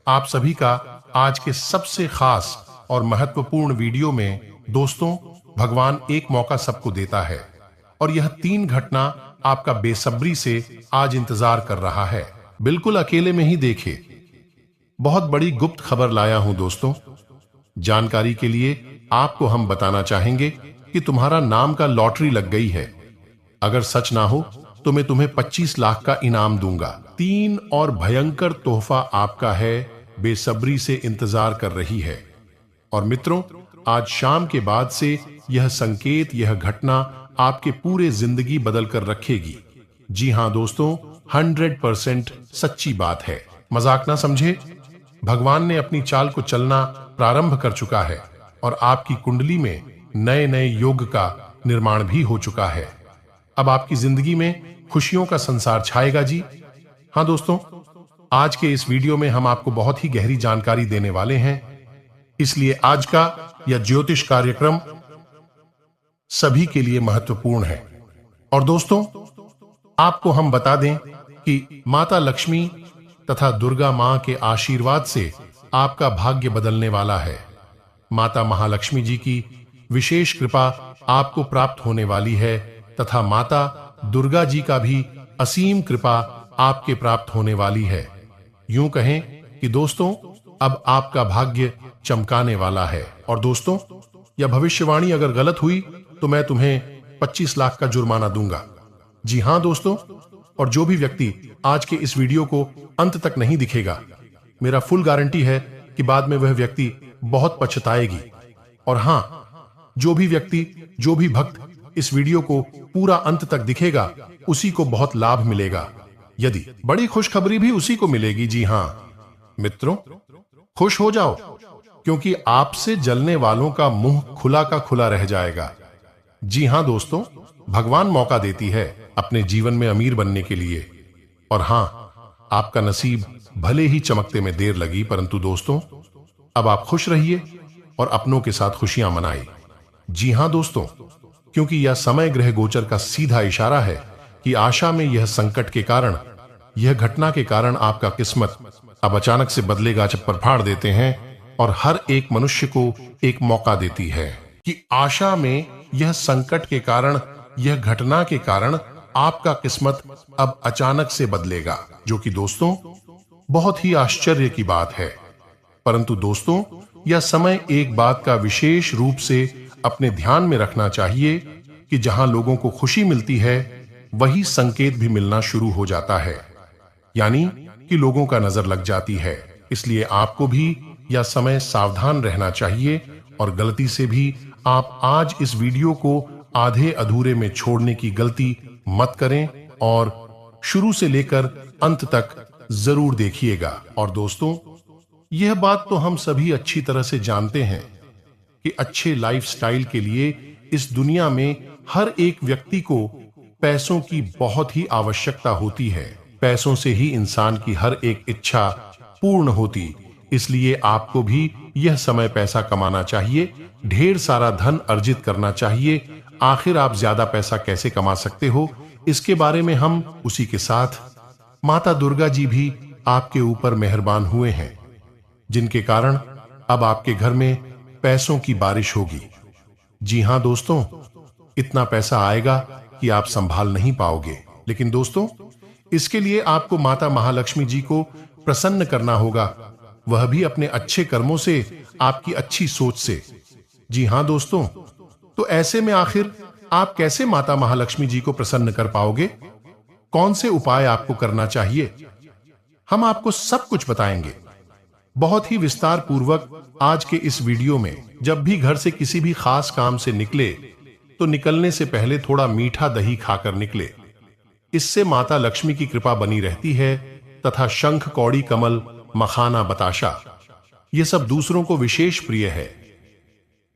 आप सभी का आज के सबसे खास और महत्वपूर्ण वीडियो में। दोस्तों, भगवान एक मौका सबको देता है और यह 3 घटना आपका बेसब्री से आज इंतजार कर रहा है। बिल्कुल अकेले में ही देखे। बहुत बड़ी गुप्त खबर लाया हूं दोस्तों। जानकारी के लिए आपको हम बताना चाहेंगे कि तुम्हारा नाम का लॉटरी लग गई है। अगर सच ना हो तो मैं तुम्हें 25 लाख का इनाम दूंगा। 3 और भयंकर तोहफा आपका है, बेसब्री से इंतजार कर रही है। और मित्रों, आज शाम के बाद से यह संकेत, यह घटना आपके पूरे जिंदगी बदल कर रखेगी। जी हां दोस्तों, 100% सच्ची बात है, मजाक ना समझे। भगवान ने अपनी चाल को चलना प्रारंभ कर चुका है और आपकी कुंडली में नए नए योग का निर्माण भी हो चुका है। अब आपकी जिंदगी में खुशियों का संसार छाएगा जी। हां दोस्तों, आज के इस वीडियो में हम आपको बहुत ही गहरी जानकारी देने वाले हैं। इसलिए आज का यह ज्योतिष कार्यक्रम सभी के लिए महत्वपूर्ण है। और दोस्तों, आपको हम बता दें कि माता लक्ष्मी तथा दुर्गा मां के आशीर्वाद से आपका भाग्य बदलने वाला है। माता महालक्ष्मी जी की विशेष कृपा आपको प्राप्त होने वाली है तथा माता दुर्गा जी का भी असीम कृपा आपके प्राप्त होने वाली है। यूं कहें कि दोस्तों, अब आपका भाग्य चमकाने वाला है। और दोस्तों, यह भविष्यवाणी अगर गलत हुई तो मैं तुम्हें 25 लाख का जुर्माना दूंगा। जी हां दोस्तों, और जो भी व्यक्ति आज के इस वीडियो को अंत तक नहीं दिखेगा, मेरा फुल गारंटी है कि बाद में वह व्यक्ति बहुत पछताएगी। और हां, जो भी व्यक्ति, जो भी भक्त इस वीडियो को पूरा अंत तक दिखेगा, उसी को बहुत लाभ मिलेगा। यदि बड़ी खुशखबरी भी उसी को मिलेगी। जी हां मित्रों, खुश हो जाओ, क्योंकि आपसे जलने वालों का मुंह खुला का खुला रह जाएगा। जी हां दोस्तों, भगवान मौका देती है अपने जीवन में अमीर बनने के लिए। और हां, आपका नसीब भले ही चमकते में देर लगी, परंतु दोस्तों, अब आप खुश रहिए और अपनों के साथ खुशियां मनाइए। जी हां दोस्तों, क्योंकि यह समय ग्रह गोचर का सीधा इशारा है कि आशा में यह संकट के कारण, यह घटना के कारण आपका किस्मत अब अचानक से बदलेगा। चप्पर फाड़ देते हैं और हर एक मनुष्य को एक मौका देती है कि आशा में यह संकट के कारण, यह घटना के कारण आपका किस्मत अब अचानक से बदलेगा, जो कि दोस्तों बहुत ही आश्चर्य की बात है। परंतु दोस्तों, यह समय एक बात का विशेष रूप से अपने ध्यान में रखना चाहिए कि जहां लोगों को खुशी मिलती है, वही संकेत भी मिलना शुरू हो जाता है, यानी कि लोगों का नजर लग जाती है। इसलिए आपको भी यह समय सावधान रहना चाहिए और गलती से भी आप आज इस वीडियो को आधे अधूरे में छोड़ने की गलती मत करें और शुरू से लेकर अंत तक जरूर देखिएगा। और दोस्तों, यह बात तो हम सभी अच्छी तरह से जानते हैं कि अच्छे लाइफस्टाइल के लिए इस दुनिया में हर एक व्यक्ति को पैसों की बहुत ही आवश्यकता होती है। पैसों से ही इंसान की हर एक इच्छा पूर्ण होती। इसलिए आपको भी यह समय पैसा कमाना चाहिए, ढेर सारा धन अर्जित करना चाहिए। आखिर आप ज्यादा पैसा कैसे कमा सकते हो, इसके बारे में हम उसी के साथ माता दुर्गा जी भी आपके ऊपर मेहरबान हुए हैं, जिनके कारण अब आपके घर में पैसों की बारिश होगी। जी हां दोस्तों, इतना पैसा आएगा कि आप संभाल नहीं पाओगे। लेकिन दोस्तों, इसके लिए आपको माता महालक्ष्मी जी को प्रसन्न करना होगा, वह भी अपने अच्छे कर्मों से, आपकी अच्छी सोच से। जी हां दोस्तों, तो ऐसे में आखिर आप कैसे माता महालक्ष्मी जी को प्रसन्न कर पाओगे? कौन से उपाय आपको करना चाहिए, हम आपको सब कुछ बताएंगे बहुत ही विस्तार पूर्वक आज के इस वीडियो में। जब भी घर से किसी भी खास काम से निकले तो निकलने से पहले थोड़ा मीठा दही खाकर निकले। इससे माता लक्ष्मी की कृपा बनी रहती है तथा शंख, कौड़ी, कमल, मखाना, बताशा, ये सब दूसरों को विशेष प्रिय है।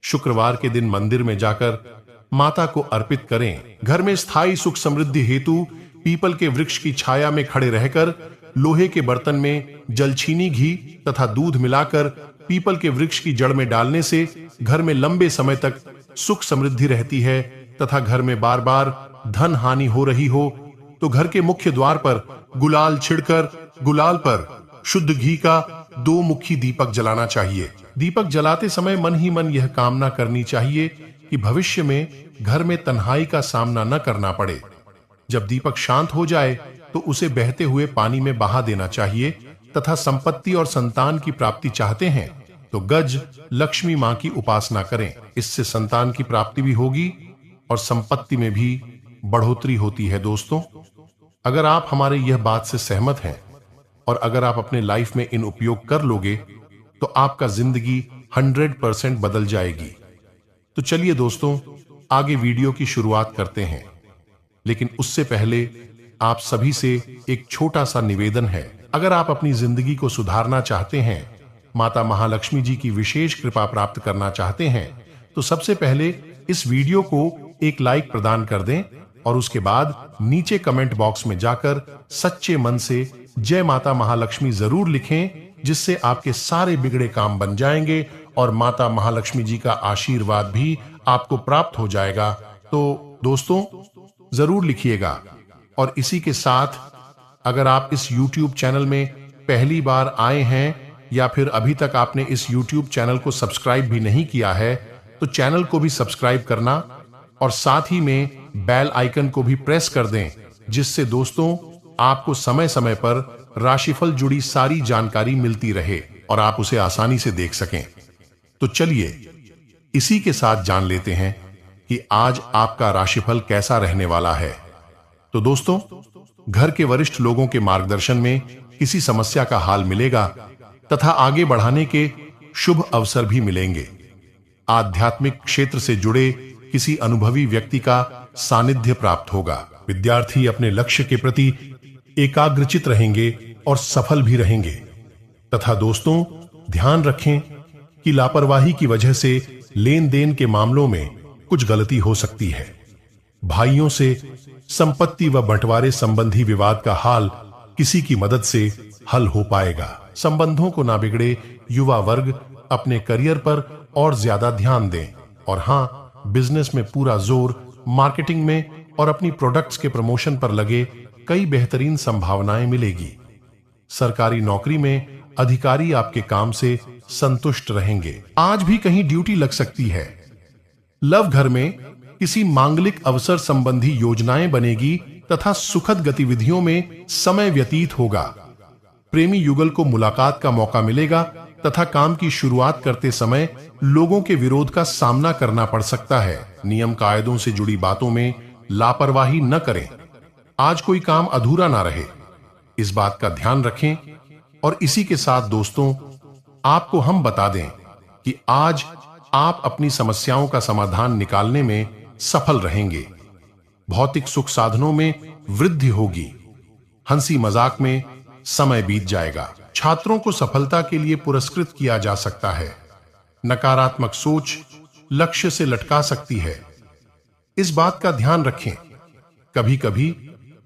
शुक्रवार के दिन मंदिर में जाकर माता को अर्पित करें। घर में स्थायी सुख समृद्धि हेतु पीपल के वृक्ष की छाया में खड़े रहकर लोहे के बर्तन में जलछीनी, घी तथा दूध मिलाकर पीपल के वृक्ष की जड़ में डालने से घर में लंबे समय तक सुख समृद्धि रहती है तथा घर में बार बार धन हानि हो रही हो तो घर के मुख्य द्वार पर गुलाल छिड़कर गुलाल पर शुद्ध घी का दो मुखी दीपक जलाना चाहिए। दीपक जलाते समय मन ही मन यह कामना करनी चाहिए कि भविष्य में घर में तन्हाई का सामना न करना पड़े। जब दीपक शांत हो जाए तो उसे बहते हुए पानी में बहा देना चाहिए तथा संपत्ति और संतान की प्राप्ति चाहते हैं तो गज लक्ष्मी मां की उपासना करें। इससे संतान की प्राप्ति भी होगी और संपत्ति में भी बढ़ोतरी होती है। दोस्तों, अगर आप हमारे यह बात से सहमत हैं और अगर आप अपने लाइफ में इन उपयोग कर लोगे तो आपका जिंदगी 100% बदल जाएगी। तो चलिए दोस्तों, आगे वीडियो की शुरुआत करते हैं, लेकिन उससे पहले आप सभी से एक छोटा सा निवेदन है। अगर आप अपनी जिंदगी को सुधारना चाहते हैं, माता महालक्ष्मी जी की विशेष कृपा प्राप्त करना चाहते हैं, तो सबसे पहले इस वीडियो को एक लाइक प्रदान कर दें और उसके बाद नीचे कमेंट बॉक्स में जाकर सच्चे मन से जय माता महालक्ष्मी जरूर लिखें, जिससे आपके सारे बिगड़े काम बन जाएंगे और माता महालक्ष्मी जी का आशीर्वाद भी आपको प्राप्त हो जाएगा। तो दोस्तों, जरूर लिखिएगा। और इसी के साथ अगर आप इस YouTube चैनल में पहली बार आए हैं या फिर अभी तक आपने इस YouTube चैनल को सब्सक्राइब भी नहीं किया है, तो चैनल को भी सब्सक्राइब करना और साथ ही में बेल आइकन को भी प्रेस कर दें, जिससे दोस्तों आपको समय समय पर राशिफल जुड़ी सारी जानकारी मिलती रहे और आप उसे आसानी से देख सकें। तो चलिए इसी के साथ जान लेते हैं कि आज आपका राशिफल कैसा रहने वाला है। तो दोस्तों, घर के वरिष्ठ लोगों के मार्गदर्शन में किसी समस्या का हाल मिलेगा तथा आगे बढ़ाने के शुभ अवसर भी मिलेंगे। आध्यात्मिक क्षेत्र से जुड़े किसी अनुभवी व्यक्ति का सानिध्य प्राप्त होगा। विद्यार्थी अपने लक्ष्य के प्रति एकाग्रचित रहेंगे और सफल भी रहेंगे। तथा दोस्तों, ध्यान रखें कि लापरवाही की वजह से लेन देन के मामलों में कुछ गलती हो सकती है। भाइयों से संपत्ति व बंटवारे संबंधी विवाद का हाल किसी की मदद से हल हो पाएगा। संबंधों को ना बिगड़े युवा वर्ग अपने करियर पर और ज्यादा ध्यान दें। और हाँ, बिजनेस में पूरा जोर मार्केटिंग में और अपनी प्रोडक्ट्स के प्रमोशन पर लगे, कई बेहतरीन संभावनाएं मिलेगी। सरकारी नौकरी में अधिकारी आपके काम से संतुष्ट रहेंगे। आज भी कहीं ड्यूटी लग सकती है। लव घर में किसी मांगलिक अवसर संबंधी योजनाएं बनेगी तथा सुखद गतिविधियों में समय व्यतीत होगा। प्रेमी युगल को मुलाकात का मौका मिलेगा तथा काम की शुरुआत करते समय लोगों के विरोध का सामना करना पड़ सकता है। नियम कायदों से जुड़ी बातों में लापरवाही न करें। आज कोई काम अधूरा ना रहे, इस बात का ध्यान रखें। और इसी के साथ दोस्तों, आपको हम बता दें कि आज आप अपनी समस्याओं का समाधान निकालने में सफल रहेंगे। भौतिक सुख साधनों में वृद्धि होगी। हंसी मजाक में समय बीत जाएगा। छात्रों को सफलता के लिए पुरस्कृत किया जा सकता है। नकारात्मक सोच लक्ष्य से लटका सकती है, इस बात का ध्यान रखें। कभी कभी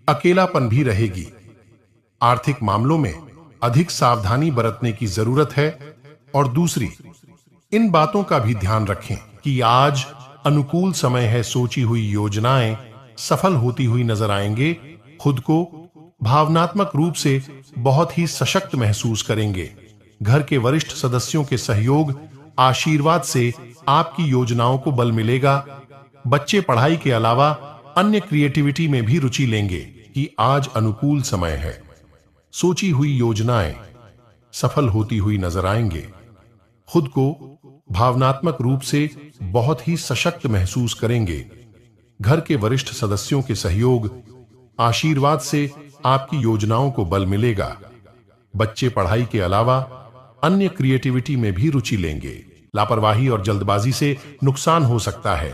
अकेलापन भी रहेगी। आर्थिक मामलों में अधिक सावधानी बरतने की जरूरत है। और दूसरी, इन बातों का भी ध्यान रखें कि आज अनुकूल समय है। सोची हुई योजनाएं सफल होती हुई नजर आएंगे। खुद को भावनात्मक रूप से बहुत ही सशक्त महसूस करेंगे। घर के वरिष्ठ सदस्यों के सहयोग आशीर्वाद से आपकी योजनाओं को बल मिलेगा। बच्चे पढ़ाई के अलावा अन्य क्रिएटिविटी में भी रुचि लेंगे कि आज अनुकूल समय है। सोची हुई योजनाएं सफल होती हुई नजर आएंगे। खुद को भावनात्मक रूप से बहुत ही सशक्त महसूस करेंगे। घर के वरिष्ठ सदस्यों के सहयोग आशीर्वाद से आपकी योजनाओं को बल मिलेगा। बच्चे पढ़ाई के अलावा अन्य क्रिएटिविटी में भी रुचि लेंगे। लापरवाही और जल्दबाजी से नुकसान हो सकता है।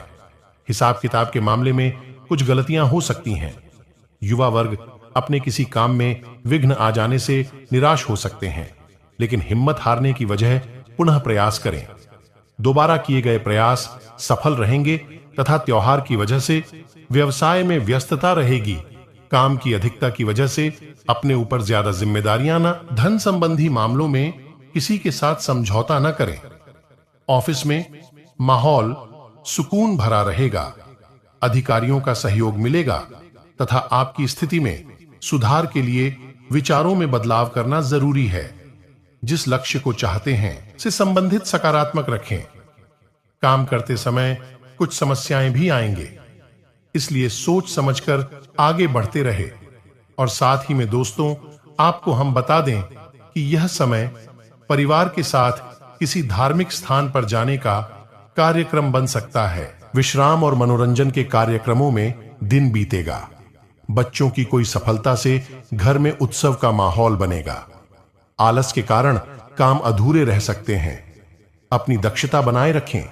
हिसाब किताब के मामले में कुछ गलतियां हो सकती हैं। युवा वर्ग अपने किसी काम में विघ्न आ जाने से निराश हो सकते हैं, लेकिन हिम्मत हारने की वजह पुनः प्रयास करें। दोबारा किए गए प्रयास सफल रहेंगे तथा त्योहार की वजह से व्यवसाय में व्यस्तता रहेगी। काम की अधिकता की वजह से अपने ऊपर ज्यादा जिम्मेदारियां न। धन संबंधी मामलों में किसी के साथ समझौता न करें। ऑफिस में माहौल सुकून भरा रहेगा। अधिकारियों का सहयोग मिलेगा तथा आपकी स्थिति में सुधार के लिए विचारों में बदलाव करना जरूरी है। जिस लक्ष्य को चाहते हैं से संबंधित सकारात्मक रखें। काम करते समय कुछ समस्याएं भी आएंगे, इसलिए सोच समझकर आगे बढ़ते रहे। और साथ ही में दोस्तों, आपको हम बता दें कि यह समय परिवार के साथ किसी धार्मिक स्थान पर जाने का कार्यक्रम बन सकता है। विश्राम और मनोरंजन के कार्यक्रमों में दिन बीतेगा। बच्चों की कोई सफलता से घर में उत्सव का माहौल बनेगा। आलस के कारण काम अधूरे रह सकते हैं। अपनी दक्षता बनाए रखें।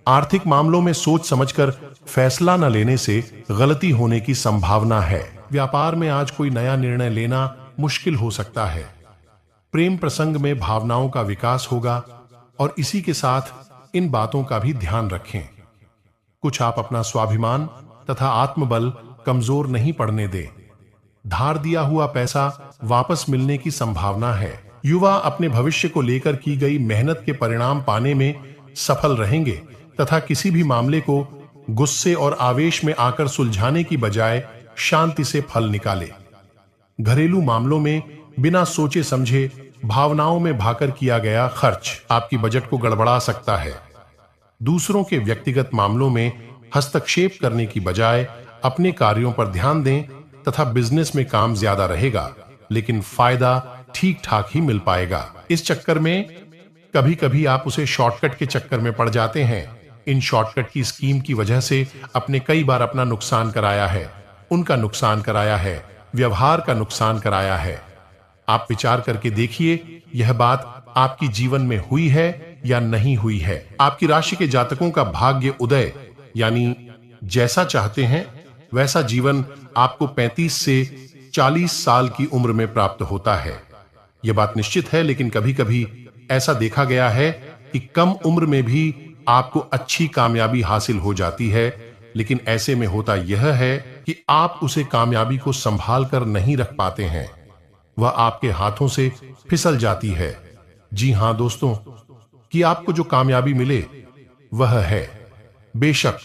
आर्थिक मामलों में सोच समझकर फैसला न लेने से गलती होने की संभावना है। व्यापार में आज कोई नया निर्णय लेना मुश्किल हो सकता है। प्रेम प्रसंग में भावनाओं का विकास होगा और इसी के साथ इन बातों का भी ध्यान रखें। कुछ आप अपना स्वाभिमान तथा आत्मबल कमजोर नहीं पड़ने दें। धार दिया हुआ पैसा वापस मिलने की संभावना है। युवा अपने भविष्य को लेकर की गई मेहनत के परिणाम पाने में सफल रहेंगे तथा किसी भी मामले को गुस्से और आवेश में आकर सुलझाने की बजाय शांति से फल निकाले। घरेलू मामलों में बिना सोचे समझे भावनाओं में भाकर किया गया खर्च आपकी बजट को गड़बड़ा सकता है। दूसरों के व्यक्तिगत मामलों में हस्तक्षेप करने की बजाय अपने कार्यों पर ध्यान दें तथा बिजनेस में काम ज्यादा रहेगा, लेकिन फायदा ठीक ठाक ही मिल पाएगा। इस चक्कर में कभी कभी आप उसे शॉर्टकट के चक्कर में पड़ जाते हैं। इन शॉर्टकट की स्कीम की वजह से अपने कई बार अपना नुकसान कराया है, उनका नुकसान कराया है, व्यवहार का नुकसान कराया है। आप विचार करके देखिए, यह बात आपकी जीवन में हुई है या नहीं हुई है। आपकी राशि के जातकों का भाग्य उदय यानी जैसा चाहते हैं वैसा जीवन आपको 35 से 40 साल की उम्र में प्राप्त होता है। यह बात निश्चित है, लेकिन कभी कभी ऐसा देखा गया है कि कम उम्र में भी आपको अच्छी कामयाबी हासिल हो जाती है, लेकिन ऐसे में होता यह है कि आप उसे कामयाबी को संभाल कर नहीं रख पाते हैं। वह आपके हाथों से फिसल जाती है। जी हां दोस्तों, कि आपको जो कामयाबी मिले वह है। बेशक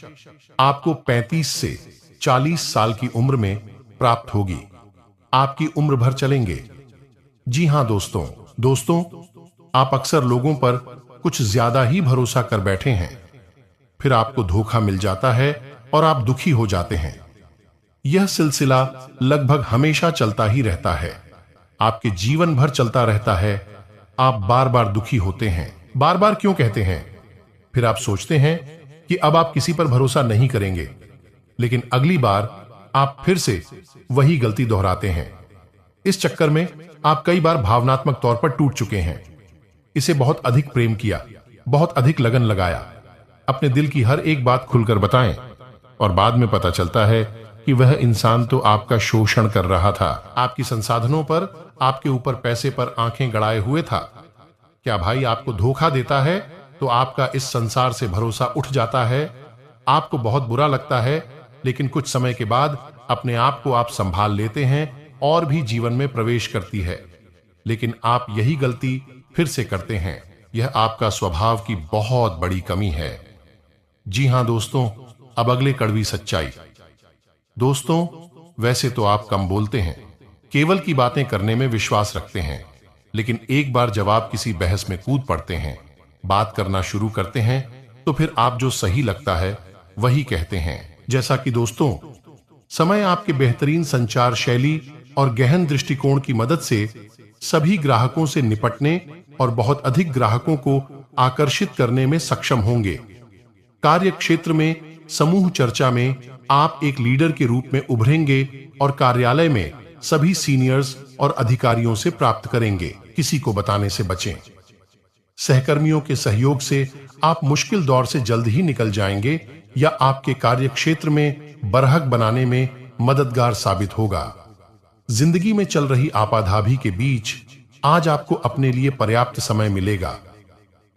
आपको 35 से 40 साल की उम्र में प्राप्त होगी। आपकी उम्र भर चलेंगे। जी हां दोस्तों, आप अक्सर लोगों पर कुछ ज्यादा ही भरोसा कर बैठे हैं, फिर आपको धोखा मिल जाता है और आप दुखी हो जाते हैं। यह सिलसिला लगभग हमेशा चलता ही रहता है, आपके जीवन भर चलता रहता है। आप बार बार दुखी होते हैं। बार बार क्यों कहते हैं? फिर आप सोचते हैं कि अब आप किसी पर भरोसा नहीं करेंगे, लेकिन अगली बार आप फिर से वही गलती दोहराते हैं। इस चक्कर में आप कई बार भावनात्मक तौर पर टूट चुके हैं। इसे बहुत अधिक प्रेम किया, बहुत अधिक लगन लगाया, अपने दिल की हर एक बात खुलकर बताएं, और बाद में पता चलता है कि वह इंसान तो आपका शोषण कर रहा था, आपकी संसाधनों पर, आपके ऊपर पैसे पर आंखें गड़ाए हुए था। क्या भाई आपको धोखा देता है तो आपका इस संसार से भरोसा उठ जाता है। आपको बहुत बुरा लगता है, लेकिन कुछ समय के बाद अपने आप को आप संभाल लेते हैं और भी जीवन में प्रवेश करती है। लेकिन आप यही गलती फिर से करते हैं। यह आपका स्वभाव की बहुत बड़ी कमी है। जी हां दोस्तों, अब अगले कड़वी सच्चाई। दोस्तों, वैसे तो आप कम बोलते हैं, केवल की बातें करने में विश्वास रखते हैं, लेकिन एक बार जब आप किसी बहस में कूद पड़ते हैं, बात करना शुरू करते हैं, तो फिर आप जो सही लगता है वही कहते हैं। जैसा कि दोस्तों, समय आपके बेहतरीन संचार शैली और गहन दृष्टिकोण की मदद से सभी ग्राहकों से निपटने और बहुत अधिक ग्राहकों को आकर्षित करने में सक्षम होंगे। कार्य क्षेत्र में समूह चर्चा में आप एक लीडर के रूप में उभरेंगे और कार्यालय में सभी सीनियर्स और अधिकारियों से प्राप्त करेंगे। किसी को बताने से बचें। सहकर्मियों के सहयोग से आप मुश्किल दौर से जल्द ही निकल जाएंगे या आपके कार्य क्षेत्र में बरहक बनाने में मददगार साबित होगा। जिंदगी में चल रही आपाधापी के बीच आज आपको अपने लिए पर्याप्त समय मिलेगा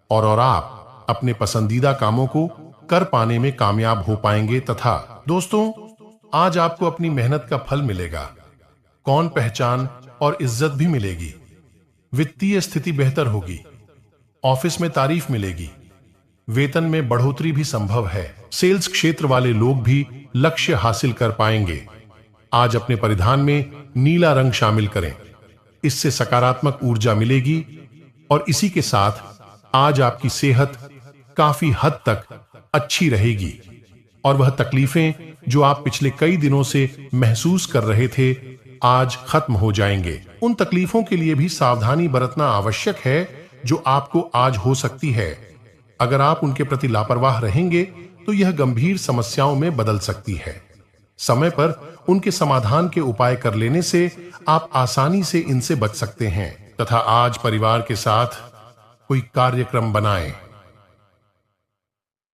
और आप अपने पसंदीदा कामों को कर पाने में कामयाब हो पाएंगे। तथा दोस्तों, आज आपको अपनी मेहनत का फल मिलेगा, कौन पहचान और इज्जत भी मिलेगी। वित्तीय स्थिति बेहतर होगी, ऑफिस में तारीफ मिलेगी, वेतन में बढ़ोतरी भी संभव है। सेल्स क्षेत्र वाले लोग भी लक्ष्य हासिल कर पाएंगे। आज अपने परिधान में नीला रंग शामिल करें, इससे सकारात्मक ऊर्जा मिलेगी। और इसी के साथ आज आपकी सेहत काफी हद तक अच्छी रहेगी और वह तकलीफें जो आप पिछले कई दिनों से महसूस कर रहे थे आज खत्म हो जाएंगे। उन तकलीफों के लिए भी सावधानी बरतना आवश्यक है जो आपको आज हो सकती है। अगर आप उनके प्रति लापरवाह रहेंगे तो यह गंभीर समस्याओं में बदल सकती है। समय पर उनके समाधान के उपाय कर लेने से आप आसानी से इनसे बच सकते हैं तथा आज परिवार के साथ कोई कार्यक्रम बनाएं।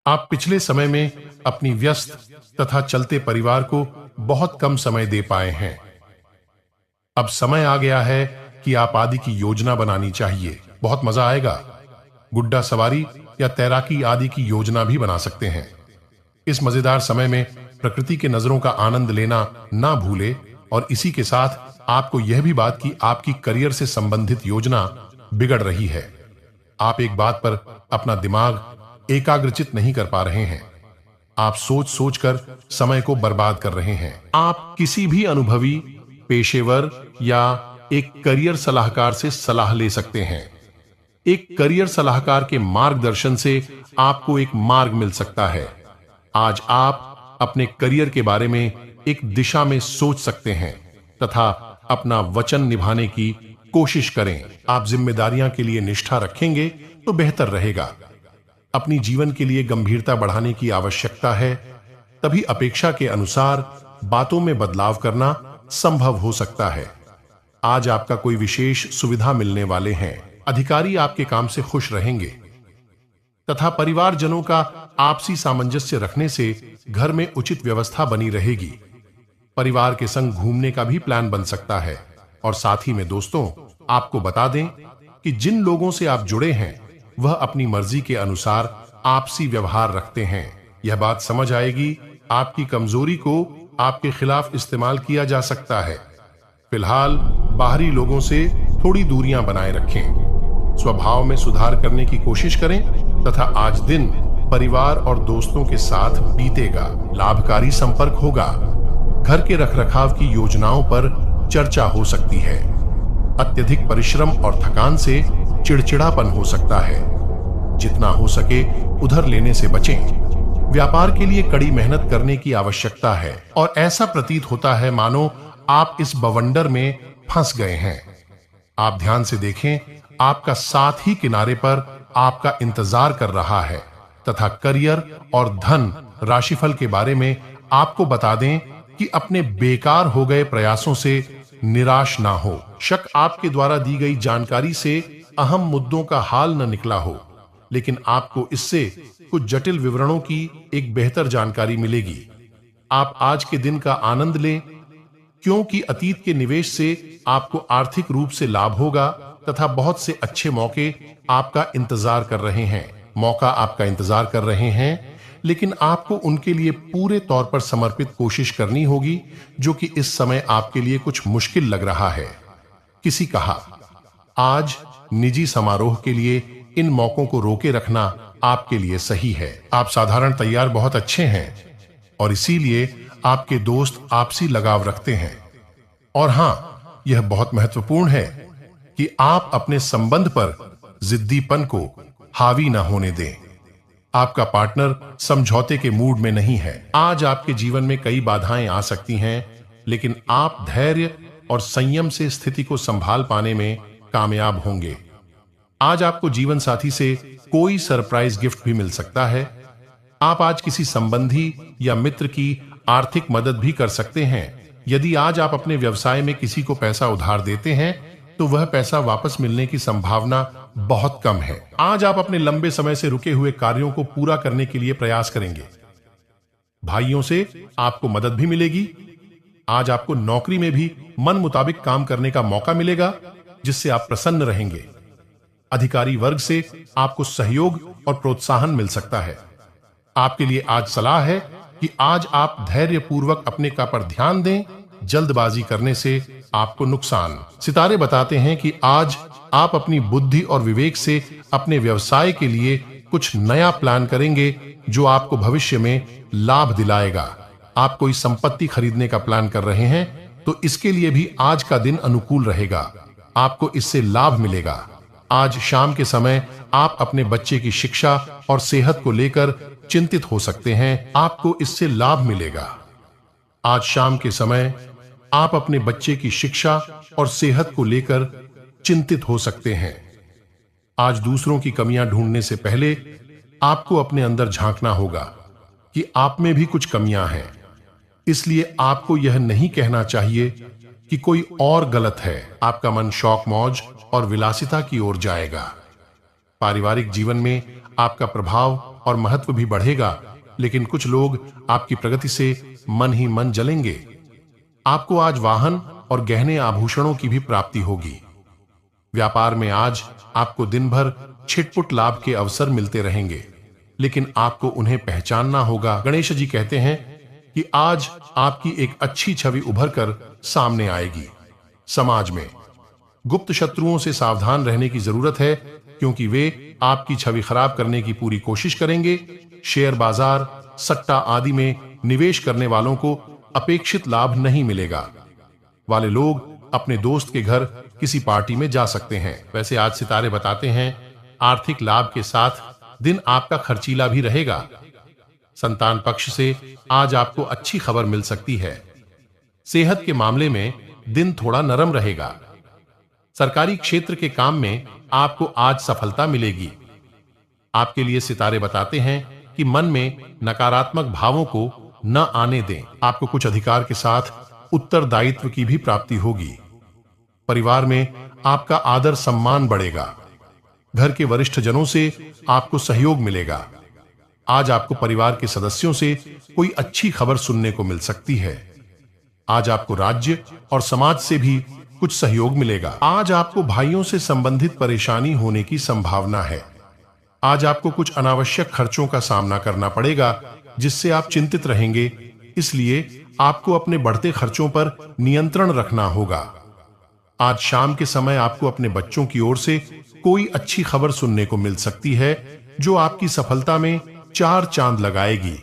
आप पिछले समय में अपनी व्यस्त तथा चलते परिवार को बहुत कम समय दे पाए हैं। अब समय आ गया है कि आप आदि की योजना बनानी चाहिए। बहुत मजा आएगा। गुड्डा सवारी या तैराकी आदि की योजना भी बना सकते हैं। इस मजेदार समय में प्रकृति के नजरों का आनंद लेना ना भूले और इसी के साथ आपको यह भी बात कि आपकी करियर से संबंधित योजना बिगड़ रही है। आप एक बात पर अपना दिमाग एकाग्रचित नहीं कर पा रहे हैं। आप सोच सोचकर समय को बर्बाद कर रहे हैं। आप किसी भी अनुभवी पेशेवर या एक करियर सलाहकार से सलाह ले सकते हैं। एक करियर सलाहकार के मार्गदर्शन से आपको एक मार्ग मिल सकता है। आज आप अपने करियर के बारे में एक दिशा में सोच सकते हैं तथा अपना वचन निभाने की कोशिश करें। आप जिम्मेदारियां के लिए निष्ठा रखेंगे तो बेहतर रहेगा। अपनी जीवन के लिए गंभीरता बढ़ाने की आवश्यकता है, तभी अपेक्षा के अनुसार बातों में बदलाव करना संभव हो सकता है। आज आपका कोई विशेष सुविधा मिलने वाले हैं। अधिकारी आपके काम से खुश रहेंगे तथा परिवारजनों का आपसी सामंजस्य रखने से घर में उचित व्यवस्था बनी रहेगी। परिवार के संग घूमने का भी प्लान बन सकता है और साथ ही में दोस्तों आपको बता दें कि जिन लोगों से आप जुड़े हैं वह अपनी मर्जी के अनुसार आपसी व्यवहार रखते हैं। यह बात समझ आएगी आपकी कमजोरी को आपके खिलाफ इस्तेमाल किया जा सकता है। फिलहाल बाहरी लोगों से थोड़ी दूरियां बनाए रखें। स्वभाव में सुधार करने की कोशिश करें तथा आज दिन परिवार और दोस्तों के साथ बीतेगा। लाभकारी संपर्क होगा। घर के रखरखाव की योजनाओं पर चर्चा हो सकती है। अत्यधिक परिश्रम और थकान से चिड़चिड़ापन हो सकता है। जितना हो सके उधर लेने से बचें। व्यापार के लिए कड़ी मेहनत करने की आवश्यकता है और ऐसा प्रतीत होता है मानो आप इस बवंडर में फंस गए हैं। आप ध्यान से देखें, आपका साथ ही किनारे पर आपका इंतजार कर रहा है तथा करियर और धन राशिफल के बारे में आपको बता दें कि अपने बेकार हो गए प्रयासों से निराश ना हो। शक आपके द्वारा दी गई जानकारी से अहम मुद्दों का हाल न निकला हो, लेकिन आपको इससे कुछ जटिल विवरणों की एक बेहतर जानकारी मिलेगी। आप आज के दिन का आनंद लें क्योंकि अतीत के निवेश से आपको आर्थिक रूप से लाभ होगा तथा बहुत से अच्छे मौके आपका इंतजार कर रहे हैं। मौका आपका इंतजार कर रहे हैं, लेकिन आपको उनके लिए पूरे तौर पर समर्पित कोशिश करनी होगी, जो कि इस समय आपके लिए कुछ मुश्किल लग रहा है। किसी कहा, आज निजी समारोह के लिए इन मौकों को रोके रखना आपके लिए सही है। आप साधारण तैयार बहुत अच्छे हैं और इसीलिए आपके दोस्त आपसी लगाव रखते हैं। और हां, यह बहुत महत्वपूर्ण है कि आप अपने संबंध पर जिद्दीपन को हावी न होने दें। आपका पार्टनर समझौते के मूड में नहीं है। आज आपके जीवन में कई बाधाएं आ सकती हैं, लेकिन आप धैर्य और संयम से स्थिति को संभाल पाने में कामयाब होंगे। आज आपको जीवन साथी से कोई सरप्राइज गिफ्ट भी मिल सकता है। आप आज किसी संबंधी या मित्र की आर्थिक मदद भी कर सकते हैं। यदि आज आप अपने व्यवसाय में किसी को पैसा उधार देते हैं तो वह पैसा वापस मिलने की संभावना बहुत कम है। आज आप अपने लंबे समय से रुके हुए कार्यों को पूरा करने के लिए प्रयास करेंगे। भाइयों से आपको मदद भी मिलेगी। आज आपको नौकरी में भी मन मुताबिक काम करने का मौका मिलेगा, जिससे आप प्रसन्न रहेंगे। अधिकारी वर्ग से आपको सहयोग और प्रोत्साहन मिल सकता है। आपके लिए आज सलाह है कि आज आप धैर्य पूर्वक अपने का पर ध्यान दें। जल्दबाजी करने से आपको नुकसान। सितारे बताते हैं कि आज आप अपनी बुद्धि और विवेक से अपने व्यवसाय के लिए कुछ नया प्लान करेंगे जो आपको भविष्य में लाभ दिलाएगा। आप कोई संपत्ति खरीदने का प्लान कर रहे हैं तो इसके लिए भी आज का दिन अनुकूल रहेगा। आपको इससे लाभ मिलेगा। आज शाम के समय आप अपने बच्चे की शिक्षा और सेहत को लेकर चिंतित हो सकते हैं। आपको इससे लाभ मिलेगा। आज शाम के समय आप अपने बच्चे की शिक्षा और सेहत को लेकर चिंतित हो सकते हैं। आज दूसरों की कमियां ढूंढने से पहले आपको अपने अंदर झांकना होगा कि आप में भी कुछ कमियां हैं। इसलिए आपको यह नहीं कहना चाहिए कि कोई और गलत है। आपका मन शौक मौज और विलासिता की ओर जाएगा। पारिवारिक जीवन में आपका प्रभाव और महत्व भी बढ़ेगा, लेकिन कुछ लोग आपकी प्रगति से मन ही मन जलेंगे। आपको आज वाहन और गहने आभूषणों की भी प्राप्ति होगी। व्यापार में आज आपको दिन भर छिटपुट लाभ के अवसर मिलते रहेंगे, लेकिन आपको उन्हें पहचानना होगा। गणेश जी कहते हैं कि आज आपकी एक अच्छी छवि उभर कर सामने आएगी। समाज में गुप्त शत्रुओं से सावधान रहने की जरूरत है, क्योंकि वे आपकी छवि खराब करने की पूरी कोशिश करेंगे। शेयर बाजार, सट्टा आदि में निवेश करने वालों को अपेक्षित लाभ नहीं मिलेगा। वाले लोग अपने दोस्त के घर किसी पार्टी में जा सकते हैं। वैसे आज सितारे बताते हैं आर्थिक लाभ के साथ दिन आपका खर्चीला भी रहेगा। संतान पक्ष से आज आपको अच्छी खबर मिल सकती है। सेहत के मामले में दिन थोड़ा नरम रहेगा। सरकारी क्षेत्र के काम में आपको आज सफलता मिलेगी। आपके लिए सितारे बताते हैं कि मन में नकारात्मक भावों को न आने दें। आपको कुछ अधिकार के साथ उत्तरदायित्व की भी प्राप्ति होगी। परिवार में आपका आदर सम्मान बढ़ेगा। घर के वरिष्ठ जनों से आपको सहयोग मिलेगा। आज आपको परिवार के सदस्यों से कोई अच्छी खबर सुनने को मिल सकती है। आज आपको राज्य और समाज से भी कुछ सहयोग मिलेगा। आज आपको भाइयों से संबंधित परेशानी होने की संभावना है। आज आपको कुछ अनावश्यक खर्चों का सामना करना पड़ेगा, जिससे आप चिंतित रहेंगे। इसलिए आपको अपने बढ़ते खर्चों पर नियंत्रण रखना होगा। आज शाम के समय आपको अपने बच्चों की ओर से कोई अच्छी खबर सुनने को मिल सकती है, जो आपकी सफलता में 4 चांद लगाएगी।